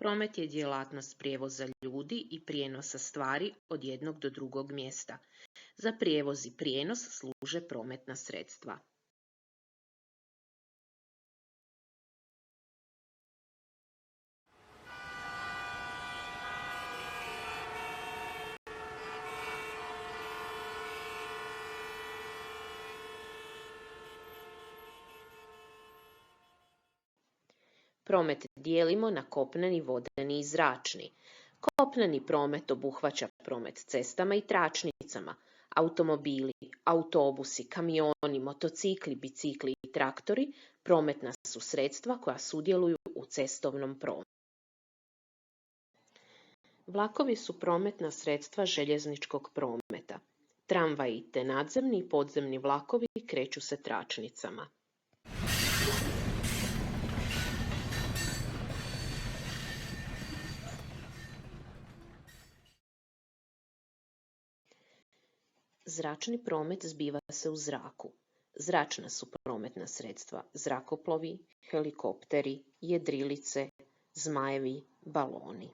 Promet je djelatnost prijevoza ljudi i prijenosa stvari od jednog do drugog mjesta. Za prijevoz i prijenos služe prometna sredstva. Promet dijelimo na kopneni, vodeni i zračni. Kopneni promet obuhvaća promet cestama i tračnicama, automobili, autobusi, kamioni, motocikli, bicikli i traktori prometna su sredstva koja sudjeluju u cestovnom prometu. Vlakovi su prometna sredstva željezničkog prometa. Tramvaji te nadzemni i podzemni vlakovi kreću se tračnicama. Zračni promet zbiva se u zraku. Zračna su prometna sredstva zrakoplovi, helikopteri, jedrilice, zmajevi, baloni.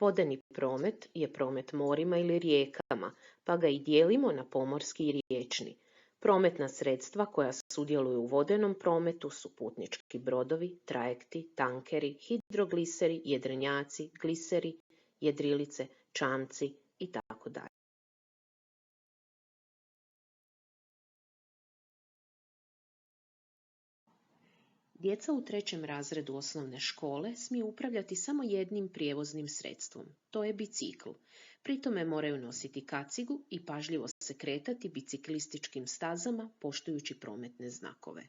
Vodeni promet je promet morima ili rijekama, pa ga i dijelimo na pomorski i riječni. Prometna sredstva koja sudjeluju u vodenom prometu su putnički brodovi, trajekti, tankeri, hidrogliseri, jedrenjaci, gliseri, jedrilice, čamci itd. Djeca u 3. razredu osnovne škole smiju upravljati samo jednim prijevoznim sredstvom, to je bicikl. Pri tome moraju nositi kacigu i pažljivo se kretati biciklističkim stazama poštujući prometne znakove.